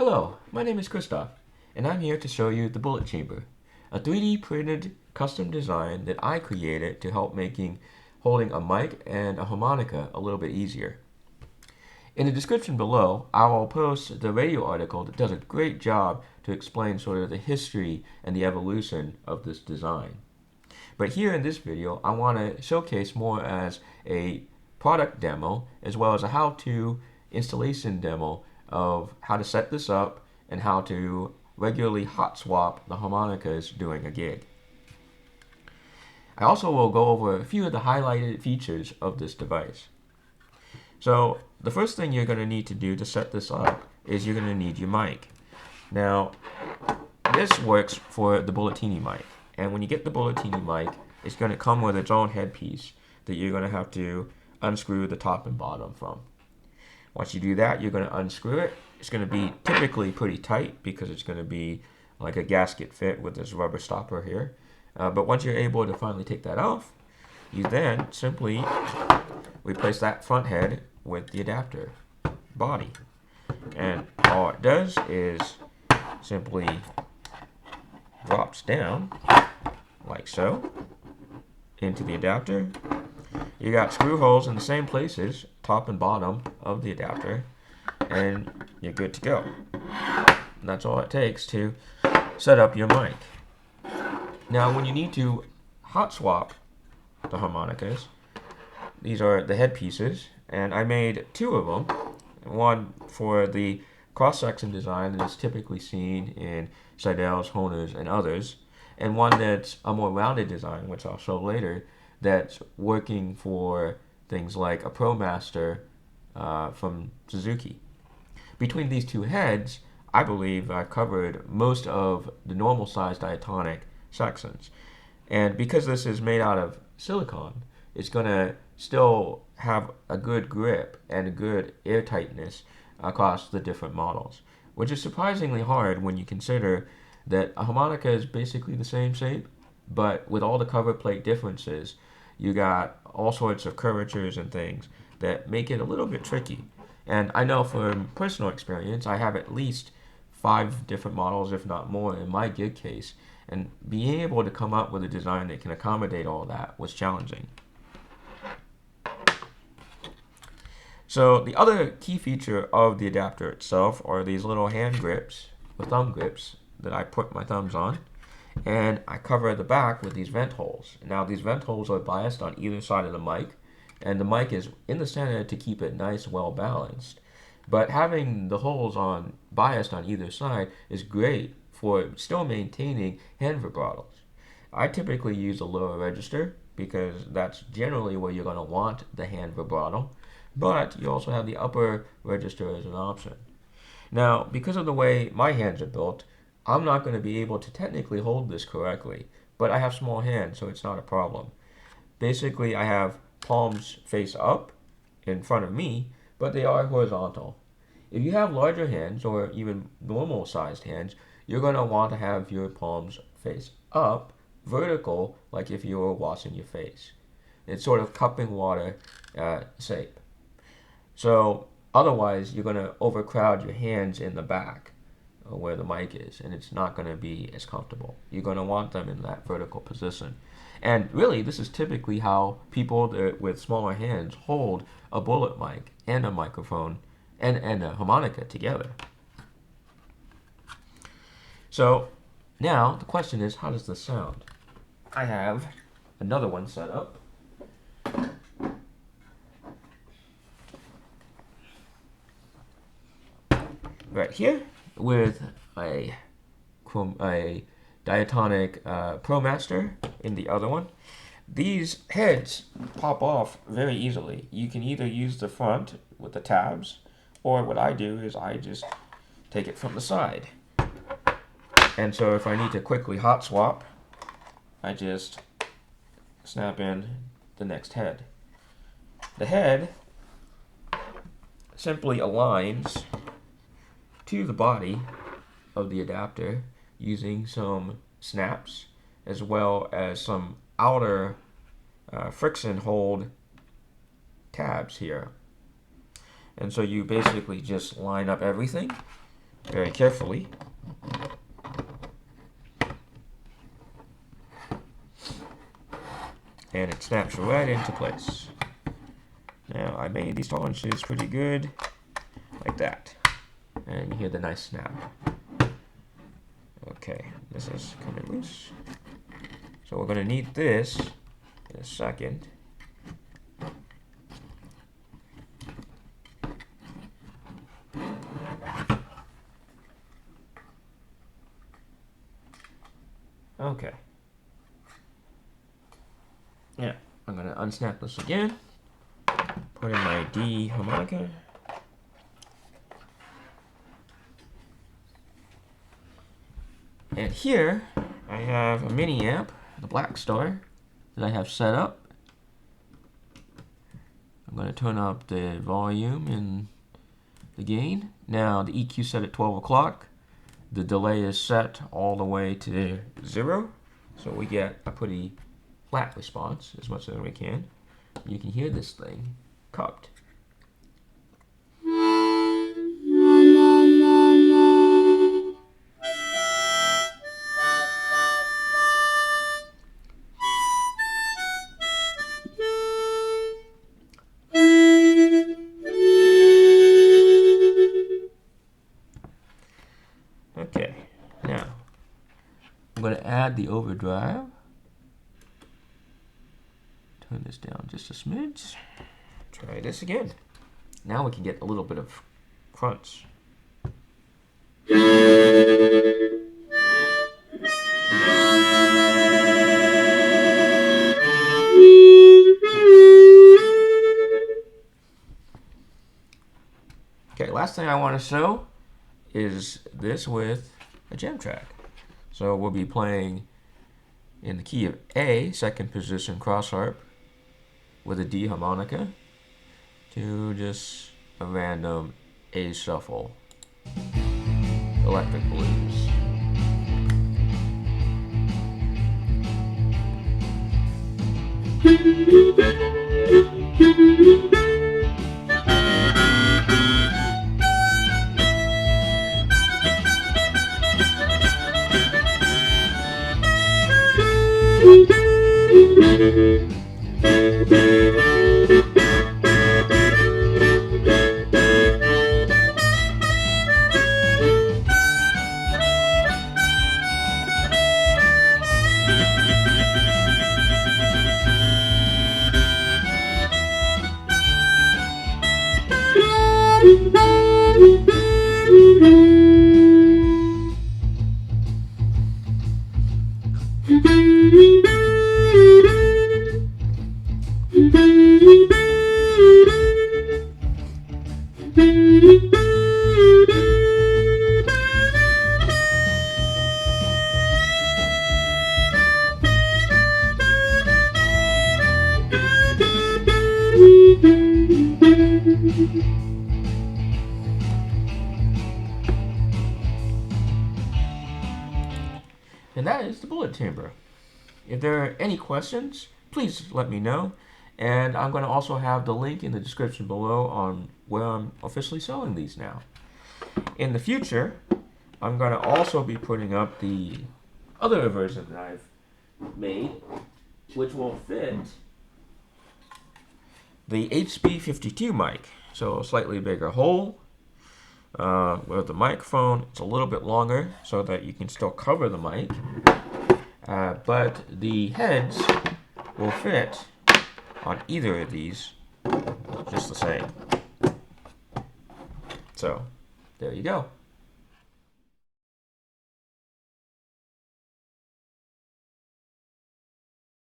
Hello, my name is Christoph, and I'm here to show you the bullet chamber, a 3D printed custom design that I created to help making holding a mic and a harmonica a little bit easier. In the description below, I will post the radio article that does a great job to explain sort of the history and the evolution of this design. But here in this video, I want to showcase more as a product demo as well as a how-to installation demo of how to set this up and how to regularly hot swap the harmonicas during a gig. I also will go over a few of the highlighted features of this device. So the first thing you're going to need to do to set this up is you're going to need your mic. Now, this works for the Bulletini mic. And when you get the Bulletini mic, it's going to come with its own headpiece that you're going to have to unscrew the top and bottom from. Once you do that, you're going to unscrew it. It's going to be typically pretty tight because it's going to be like a gasket fit with this rubber stopper here. But once you're able to finally take that off, you then simply replace that front head with the adapter body. And all it does is simply drops down like so into the adapter. You got screw holes in the same places, top and bottom of the adapter, and you're good to go. And that's all it takes to set up your mic. Now, when you need to hot swap the harmonicas, these are the headpieces, and I made two of them. One for the cross-section design that is typically seen in Seidels, Honers, and others, and one that's a more rounded design, which I'll show later, that's working for things like a ProMaster from Suzuki. Between these two heads, I believe I covered most of the normal sized diatonic sections. And because this is made out of silicone, it's going to still have a good grip and a good air tightness across the different models, which is surprisingly hard when you consider that a harmonica is basically the same shape, but with all the cover plate differences, you got all sorts of curvatures and things that make it a little bit tricky. And I know from personal experience, I have at least 5 different models, if not more, in my gig case, and being able to come up with a design that can accommodate all that was challenging. So the other key feature of the adapter itself are these little hand grips, or thumb grips, that I put my thumbs on, and I cover the back with these vent holes. Now these vent holes are biased on either side of the mic, and the mic is in the center to keep it nice, well balanced. But having the holes biased on either side is great for still maintaining hand vibratos. I typically use a lower register because that's generally where you're going to want the hand vibrato, but you also have the upper register as an option. Now, because of the way my hands are built, I'm not going to be able to technically hold this correctly, but I have small hands, so it's not a problem. Basically, I have palms face up in front of me, but they are horizontal. If you have larger hands or even normal sized hands, you're going to want to have your palms face up, vertical, like if you were washing your face. It's sort of cupping water shape. So otherwise, you're going to overcrowd your hands in the back where the mic is, and it's not going to be as comfortable. You're going to want them in that vertical position. And really, this is typically how people with smaller hands hold a bullet mic and a microphone and a harmonica together. So now the question is, how does this sound? I have another one set up. Right here with a diatonic ProMaster in the other one. These heads pop off very easily. You can either use the front with the tabs, or what I do is I just take it from the side. And so if I need to quickly hot swap, I just snap in the next head. The head simply aligns to the body of the adapter using some snaps as well as some outer friction hold tabs here. And so you basically just line up everything very carefully. And it snaps right into place. Now, I made these tolerances pretty good, like that. And you hear the nice snap. Okay, this is coming loose. So we're going to need this in a second. Okay. Yeah, I'm going to unsnap this again. Put in my D harmonica. And here I have a mini amp, the Black Star, that I have set up. I'm going to turn up the volume and the gain. Now the EQ set at 12 o'clock. The delay is set all the way to 0. So we get a pretty flat response as much as we can. You can hear this thing cupped. Okay, now I'm going to add the overdrive. Turn this down just a smidge. Try this again. Now we can get a little bit of crunch. Okay, last thing I want to show is this with a jam track. So we'll be playing in the key of A, second position cross harp, with a D harmonica to just a random A shuffle electric blues. And that is the bullet timbre. If there are any questions, please let me know. And I'm going to also have the link in the description below on where I'm officially selling these now. In the future, I'm going to also be putting up the other version that I've made, which will fit the HB52 mic. So a slightly bigger hole. With the microphone, it's a little bit longer so that you can still cover the mic. But the heads will fit on either of these just the same. So, there you go.